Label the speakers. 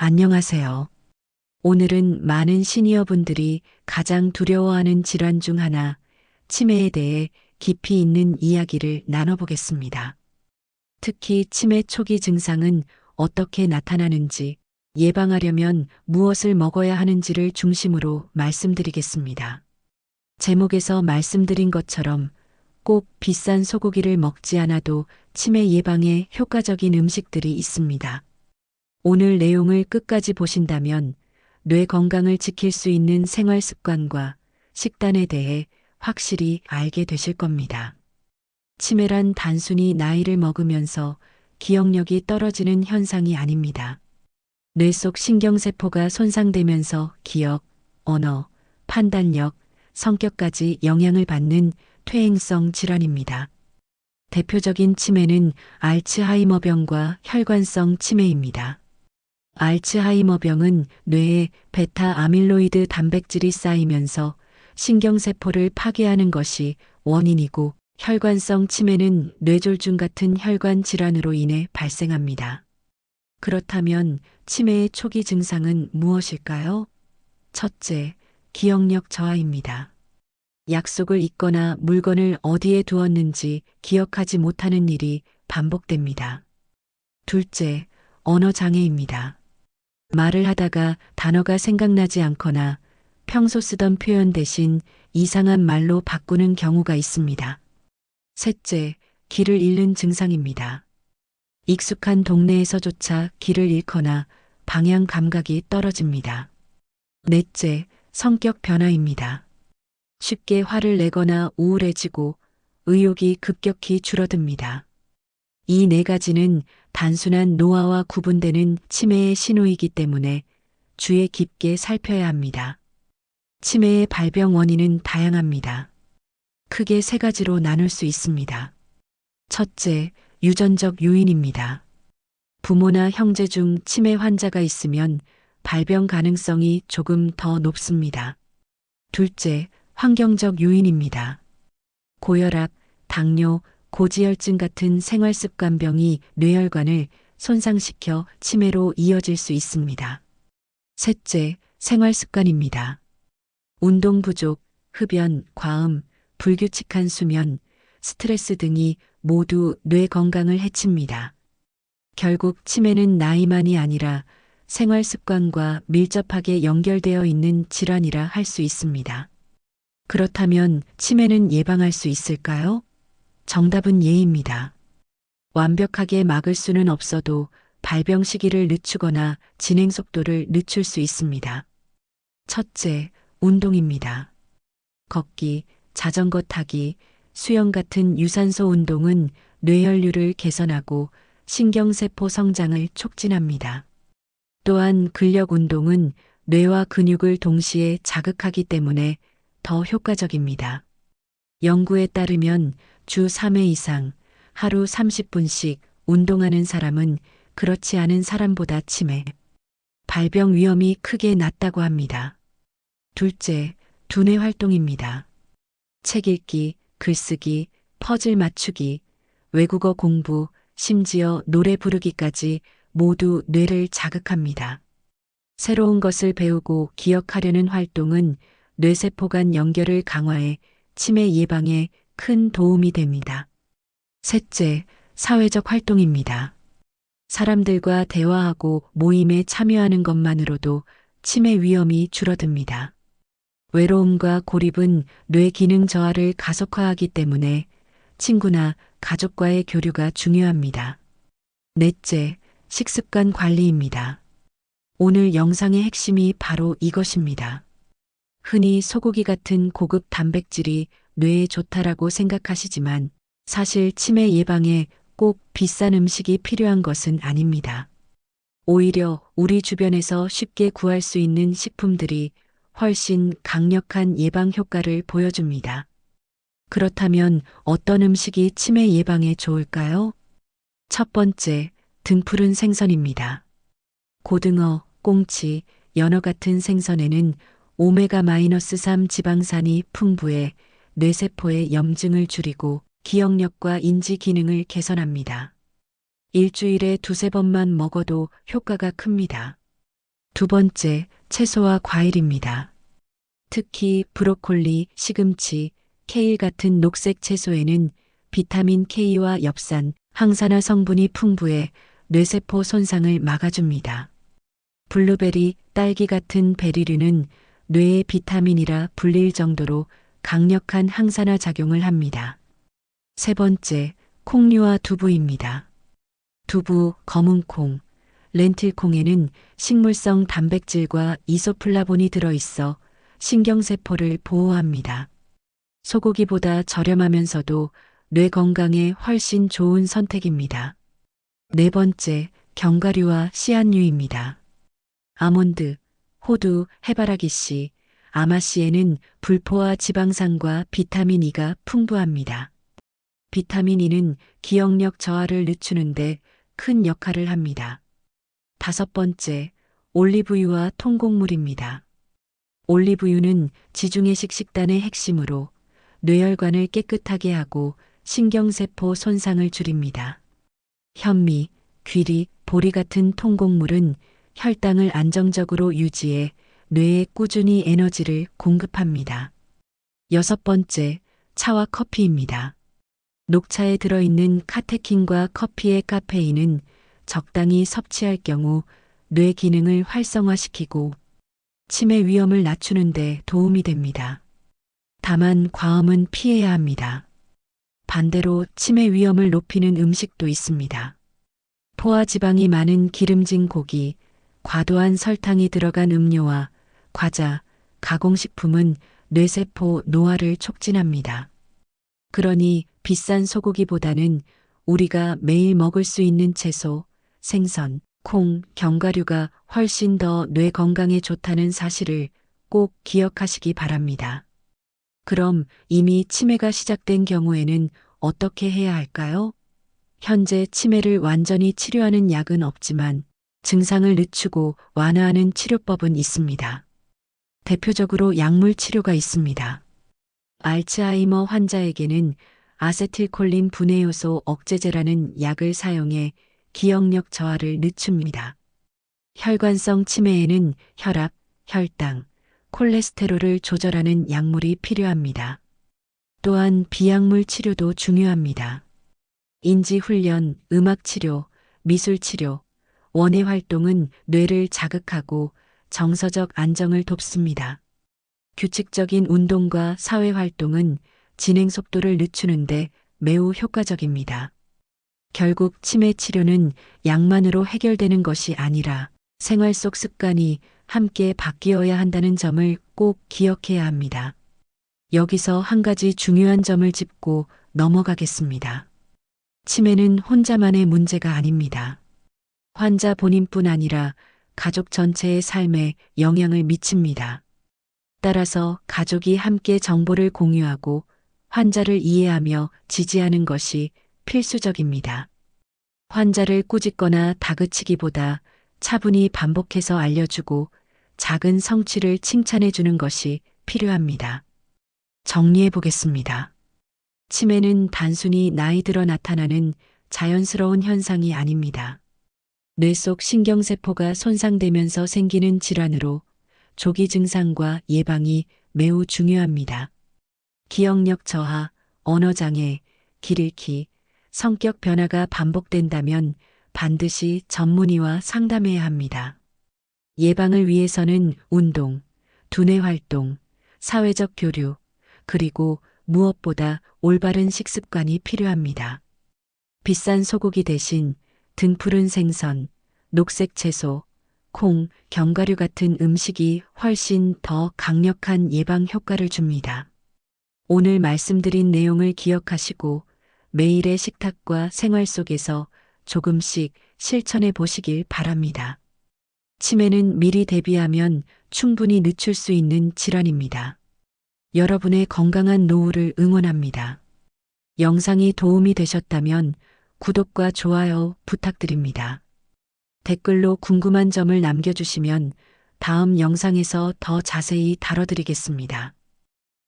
Speaker 1: 안녕하세요. 오늘은 많은 시니어분들이 가장 두려워하는 질환 중 하나, 치매에 대해 깊이 있는 이야기를 나눠보겠습니다. 특히 치매 초기 증상은 어떻게 나타나는지, 예방하려면 무엇을 먹어야 하는지를 중심으로 말씀드리겠습니다. 제목에서 말씀드린 것처럼 꼭 비싼 소고기를 먹지 않아도 치매 예방에 효과적인 음식들이 있습니다. 오늘 내용을 끝까지 보신다면 뇌 건강을 지킬 수 있는 생활 습관과 식단에 대해 확실히 알게 되실 겁니다. 치매란 단순히 나이를 먹으면서 기억력이 떨어지는 현상이 아닙니다. 뇌 속 신경세포가 손상되면서 기억, 언어, 판단력, 성격까지 영향을 받는 퇴행성 질환입니다. 대표적인 치매는 알츠하이머병과 혈관성 치매입니다. 알츠하이머병은 뇌에 베타 아밀로이드 단백질이 쌓이면서 신경세포를 파괴하는 것이 원인이고, 혈관성 치매는 뇌졸중 같은 혈관 질환으로 인해 발생합니다. 그렇다면 치매의 초기 증상은 무엇일까요? 첫째, 기억력 저하입니다. 약속을 잊거나 물건을 어디에 두었는지 기억하지 못하는 일이 반복됩니다. 둘째, 언어 장애입니다. 말을 하다가 단어가 생각나지 않거나 평소 쓰던 표현 대신 이상한 말로 바꾸는 경우가 있습니다. 셋째, 길을 잃는 증상입니다. 익숙한 동네에서조차 길을 잃거나 방향 감각이 떨어집니다. 넷째, 성격 변화입니다. 쉽게 화를 내거나 우울해지고 의욕이 급격히 줄어듭니다. 이 네 가지는 단순한 노화와 구분되는 치매의 신호이기 때문에 주의 깊게 살펴야 합니다. 치매의 발병 원인은 다양합니다. 크게 세 가지로 나눌 수 있습니다. 첫째, 유전적 요인입니다. 부모나 형제 중 치매 환자가 있으면 발병 가능성이 조금 더 높습니다. 둘째, 환경적 요인입니다. 고혈압, 당뇨, 고지혈증 같은 생활습관병이 뇌혈관을 손상시켜 치매로 이어질 수 있습니다. 셋째, 생활습관입니다. 운동 부족, 흡연, 과음, 불규칙한 수면, 스트레스 등이 모두 뇌 건강을 해칩니다. 결국 치매는 나이만이 아니라 생활 습관과 밀접하게 연결되어 있는 질환이라 할 수 있습니다. 그렇다면 치매는 예방할 수 있을까요? 정답은 예입니다. 완벽하게 막을 수는 없어도 발병 시기를 늦추거나 진행 속도를 늦출 수 있습니다. 첫째, 운동입니다. 걷기, 자전거 타기, 수영 같은 유산소 운동은 뇌혈류를 개선하고 신경세포 성장을 촉진합니다. 또한 근력 운동은 뇌와 근육을 동시에 자극하기 때문에 더 효과적입니다. 연구에 따르면 주 3회 이상 하루 30분씩 운동하는 사람은 그렇지 않은 사람보다 치매, 발병 위험이 크게 낮다고 합니다. 둘째, 두뇌 활동입니다. 책 읽기, 글쓰기, 퍼즐 맞추기, 외국어 공부, 심지어 노래 부르기까지 모두 뇌를 자극합니다. 새로운 것을 배우고 기억하려는 활동은 뇌세포 간 연결을 강화해 치매 예방에 큰 도움이 됩니다. 셋째, 사회적 활동입니다. 사람들과 대화하고 모임에 참여하는 것만으로도 치매 위험이 줄어듭니다. 외로움과 고립은 뇌 기능 저하를 가속화하기 때문에 친구나 가족과의 교류가 중요합니다. 넷째, 식습관 관리입니다. 오늘 영상의 핵심이 바로 이것입니다. 흔히 소고기 같은 고급 단백질이 뇌에 좋다라고 생각하시지만 사실 치매 예방에 꼭 비싼 음식이 필요한 것은 아닙니다. 오히려 우리 주변에서 쉽게 구할 수 있는 식품들이 훨씬 강력한 예방 효과를 보여줍니다. 그렇다면 어떤 음식이 치매 예방에 좋을까요? 첫 번째, 등푸른 생선입니다. 고등어, 꽁치, 연어 같은 생선에는 오메가-3 지방산이 풍부해 뇌세포의 염증을 줄이고 기억력과 인지 기능을 개선합니다. 일주일에 두세 번만 먹어도 효과가 큽니다. 두 번째, 채소와 과일입니다. 특히 브로콜리, 시금치, 케일 같은 녹색 채소에는 비타민 K와 엽산, 항산화 성분이 풍부해 뇌세포 손상을 막아줍니다. 블루베리, 딸기 같은 베리류는 뇌의 비타민이라 불릴 정도로 강력한 항산화 작용을 합니다. 세 번째, 콩류와 두부입니다. 두부, 검은콩, 렌틸콩에는 식물성 단백질과 이소플라본이 들어있어 신경세포를 보호합니다. 소고기보다 저렴하면서도 뇌 건강에 훨씬 좋은 선택입니다. 네 번째, 견과류와 씨앗류입니다. 아몬드, 호두, 해바라기씨, 아마씨에는 불포화 지방산과 비타민 E가 풍부합니다. 비타민 E는 기억력 저하를 늦추는데 큰 역할을 합니다. 다섯 번째, 올리브유와 통곡물입니다. 올리브유는 지중해식 식단의 핵심으로 뇌혈관을 깨끗하게 하고 신경세포 손상을 줄입니다. 현미, 귀리, 보리 같은 통곡물은 혈당을 안정적으로 유지해 뇌에 꾸준히 에너지를 공급합니다. 여섯 번째, 차와 커피입니다. 녹차에 들어있는 카테킨과 커피의 카페인은 적당히 섭취할 경우 뇌 기능을 활성화시키고 치매 위험을 낮추는 데 도움이 됩니다. 다만 과음은 피해야 합니다. 반대로 치매 위험을 높이는 음식도 있습니다. 포화지방이 많은 기름진 고기, 과도한 설탕이 들어간 음료와 과자, 가공식품은 뇌세포 노화를 촉진합니다. 그러니 비싼 소고기보다는 우리가 매일 먹을 수 있는 채소, 생선, 콩, 견과류가 훨씬 더 뇌 건강에 좋다는 사실을 꼭 기억하시기 바랍니다. 그럼 이미 치매가 시작된 경우에는 어떻게 해야 할까요? 현재 치매를 완전히 치료하는 약은 없지만 증상을 늦추고 완화하는 치료법은 있습니다. 대표적으로 약물 치료가 있습니다. 알츠하이머 환자에게는 아세틸콜린 분해 요소 억제제라는 약을 사용해 기억력 저하를 늦춥니다. 혈관성 치매에는 혈압, 혈당, 콜레스테롤을 조절하는 약물이 필요합니다. 또한 비약물 치료도 중요합니다. 인지훈련, 음악치료, 미술치료, 원예 활동은 뇌를 자극하고 정서적 안정을 돕습니다. 규칙적인 운동과 사회활동은 진행 속도를 늦추는데 매우 효과적입니다. 결국 치매 치료는 약만으로 해결되는 것이 아니라 생활 속 습관이 함께 바뀌어야 한다는 점을 꼭 기억해야 합니다. 여기서 한 가지 중요한 점을 짚고 넘어가겠습니다. 치매는 혼자만의 문제가 아닙니다. 환자 본인뿐 아니라 가족 전체의 삶에 영향을 미칩니다. 따라서 가족이 함께 정보를 공유하고 환자를 이해하며 지지하는 것이 필수적입니다. 환자를 꾸짖거나 다그치기보다 차분히 반복해서 알려주고 작은 성취를 칭찬해 주는 것이 필요합니다. 정리해 보겠습니다. 치매는 단순히 나이 들어 나타나는 자연스러운 현상이 아닙니다. 뇌 속 신경세포가 손상되면서 생기는 질환으로 조기 증상과 예방이 매우 중요합니다. 기억력 저하, 언어장애, 길 잃기, 성격 변화가 반복된다면 반드시 전문의와 상담해야 합니다. 예방을 위해서는 운동, 두뇌 활동, 사회적 교류, 그리고 무엇보다 올바른 식습관이 필요합니다. 비싼 소고기 대신 등푸른 생선, 녹색 채소, 콩, 견과류 같은 음식이 훨씬 더 강력한 예방 효과를 줍니다. 오늘 말씀드린 내용을 기억하시고 매일의 식탁과 생활 속에서 조금씩 실천해 보시길 바랍니다. 치매는 미리 대비하면 충분히 늦출 수 있는 질환입니다. 여러분의 건강한 노후를 응원합니다. 영상이 도움이 되셨다면 구독과 좋아요 부탁드립니다. 댓글로 궁금한 점을 남겨주시면 다음 영상에서 더 자세히 다뤄드리겠습니다.